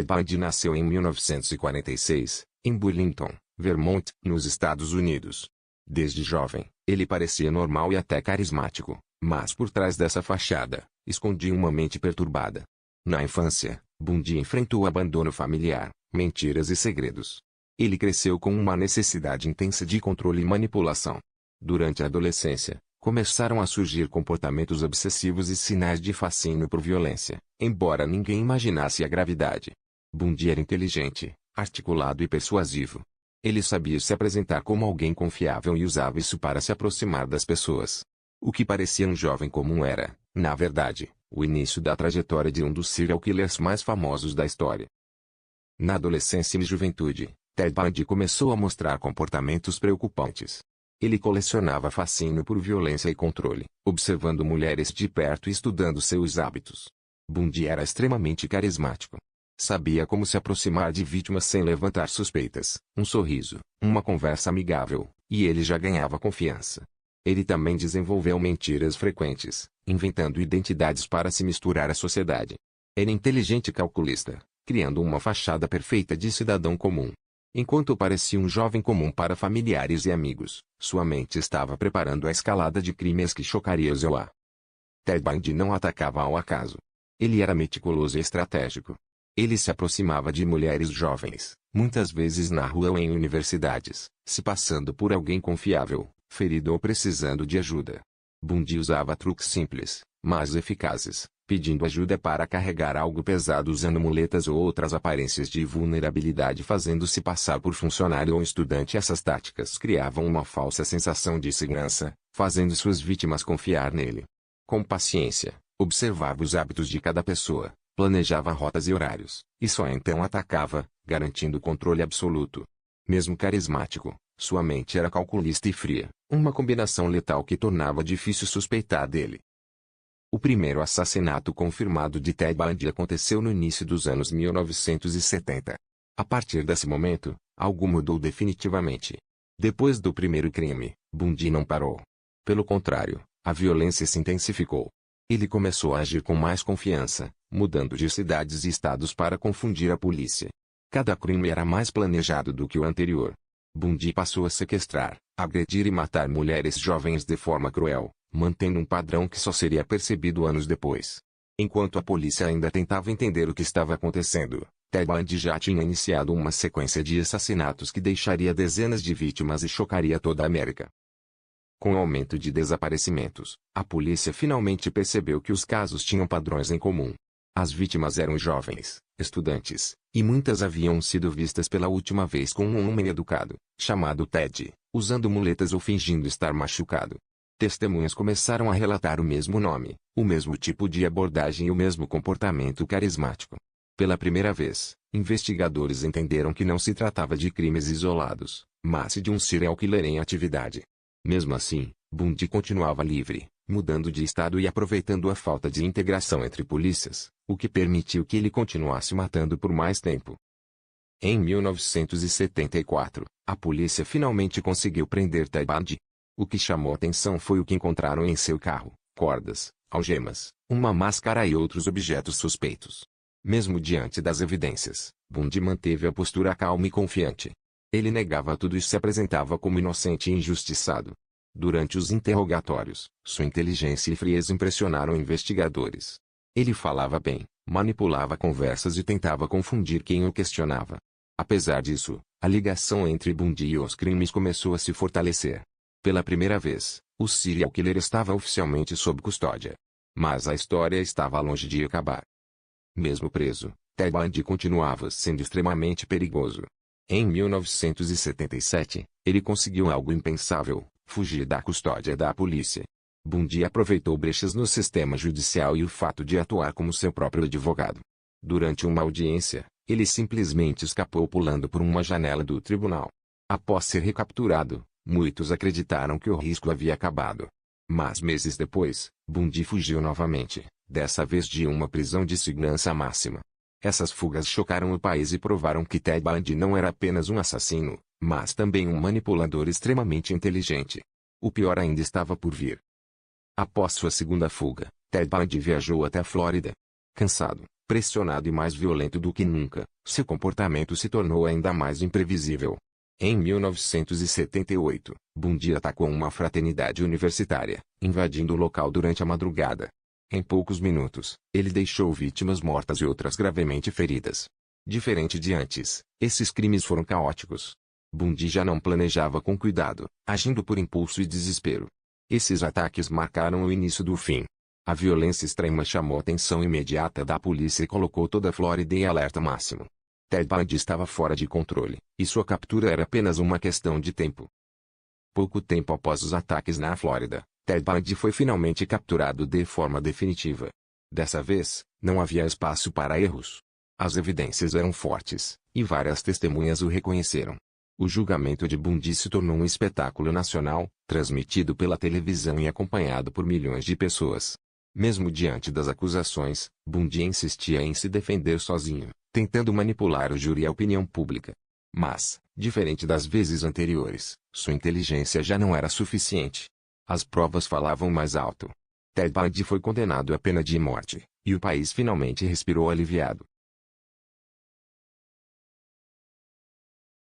Ted Bundy nasceu em 1946, em Burlington, Vermont, nos Estados Unidos. Desde jovem, ele parecia normal e até carismático, mas por trás dessa fachada, escondia uma mente perturbada. Na infância, Bundy enfrentou abandono familiar, mentiras e segredos. Ele cresceu com uma necessidade intensa de controle e manipulação. Durante a adolescência, começaram a surgir comportamentos obsessivos e sinais de fascínio por violência, embora ninguém imaginasse a gravidade. Bundy era inteligente, articulado e persuasivo. Ele sabia se apresentar como alguém confiável e usava isso para se aproximar das pessoas. O que parecia um jovem comum era, na verdade, o início da trajetória de um dos serial killers mais famosos da história. Na adolescência e juventude, Ted Bundy começou a mostrar comportamentos preocupantes. Ele colecionava fascínio por violência e controle, observando mulheres de perto e estudando seus hábitos. Bundy era extremamente carismático. Sabia como se aproximar de vítimas sem levantar suspeitas, um sorriso, uma conversa amigável, e ele já ganhava confiança. Ele também desenvolveu mentiras frequentes, inventando identidades para se misturar à sociedade. Era inteligente e calculista, criando uma fachada perfeita de cidadão comum. Enquanto parecia um jovem comum para familiares e amigos, sua mente estava preparando a escalada de crimes que chocaria Zoa. Ted Bundy não atacava ao acaso. Ele era meticuloso e estratégico. Ele se aproximava de mulheres jovens, muitas vezes na rua ou em universidades, se passando por alguém confiável, ferido ou precisando de ajuda. Bundy usava truques simples, mas eficazes, pedindo ajuda para carregar algo pesado usando muletas ou outras aparências de vulnerabilidade fazendo-se passar por funcionário ou estudante. Essas táticas criavam uma falsa sensação de segurança, fazendo suas vítimas confiar nele. Com paciência, observava os hábitos de cada pessoa, planejava rotas e horários, e só então atacava, garantindo controle absoluto. Mesmo carismático, sua mente era calculista e fria, uma combinação letal que tornava difícil suspeitar dele. O primeiro assassinato confirmado de Ted Bundy aconteceu no início dos anos 1970. A partir desse momento, algo mudou definitivamente. Depois do primeiro crime, Bundy não parou. Pelo contrário, a violência se intensificou. Ele começou a agir com mais confiança, mudando de cidades e estados para confundir a polícia. Cada crime era mais planejado do que o anterior. Bundy passou a sequestrar, agredir e matar mulheres jovens de forma cruel, mantendo um padrão que só seria percebido anos depois. Enquanto a polícia ainda tentava entender o que estava acontecendo, Ted Bundy já tinha iniciado uma sequência de assassinatos que deixaria dezenas de vítimas e chocaria toda a América. Com o aumento de desaparecimentos, a polícia finalmente percebeu que os casos tinham padrões em comum. As vítimas eram jovens, estudantes, e muitas haviam sido vistas pela última vez com um homem educado, chamado Ted, usando muletas ou fingindo estar machucado. Testemunhas começaram a relatar o mesmo nome, o mesmo tipo de abordagem e o mesmo comportamento carismático. Pela primeira vez, investigadores entenderam que não se tratava de crimes isolados, mas de um serial killer em atividade. Mesmo assim, Bundy continuava livre, mudando de estado e aproveitando a falta de integração entre polícias, o que permitiu que ele continuasse matando por mais tempo. Em 1974, a polícia finalmente conseguiu prender Ted Bundy. O que chamou atenção foi o que encontraram em seu carro: cordas, algemas, uma máscara e outros objetos suspeitos. Mesmo diante das evidências, Bundy manteve a postura calma e confiante. Ele negava tudo e se apresentava como inocente e injustiçado. Durante os interrogatórios, sua inteligência e frieza impressionaram investigadores. Ele falava bem, manipulava conversas e tentava confundir quem o questionava. Apesar disso, a ligação entre Bundy e os crimes começou a se fortalecer. Pela primeira vez, o serial killer estava oficialmente sob custódia. Mas a história estava longe de acabar. Mesmo preso, Ted Bundy continuava sendo extremamente perigoso. Em 1977, ele conseguiu algo impensável: fugir da custódia da polícia. Bundy aproveitou brechas no sistema judicial e o fato de atuar como seu próprio advogado. Durante uma audiência, ele simplesmente escapou pulando por uma janela do tribunal. Após ser recapturado, muitos acreditaram que o risco havia acabado. Mas meses depois, Bundy fugiu novamente, dessa vez de uma prisão de segurança máxima. Essas fugas chocaram o país e provaram que Ted Bundy não era apenas um assassino, mas também um manipulador extremamente inteligente. O pior ainda estava por vir. Após sua segunda fuga, Ted Bundy viajou até a Flórida. Cansado, Pressionado e mais violento do que nunca, seu comportamento se tornou ainda mais imprevisível. Em 1978, Bundy atacou uma fraternidade universitária, invadindo o local durante a madrugada. Em poucos minutos, ele deixou vítimas mortas e outras gravemente feridas. Diferente de antes, esses crimes foram caóticos. Bundy já não planejava com cuidado, agindo por impulso e desespero. Esses ataques marcaram o início do fim. A violência extrema chamou a atenção imediata da polícia e colocou toda a Flórida em alerta máximo. Ted Bundy estava fora de controle, e sua captura era apenas uma questão de tempo. Pouco tempo após os ataques na Flórida, Ted Bundy foi finalmente capturado de forma definitiva. Dessa vez, não havia espaço para erros. As evidências eram fortes, e várias testemunhas o reconheceram. O julgamento de Bundy se tornou um espetáculo nacional, transmitido pela televisão e acompanhado por milhões de pessoas. Mesmo diante das acusações, Bundy insistia em se defender sozinho, tentando manipular o júri e a opinião pública. Mas, diferente das vezes anteriores, sua inteligência já não era suficiente. As provas falavam mais alto. Ted Bundy foi condenado à pena de morte, e o país finalmente respirou aliviado.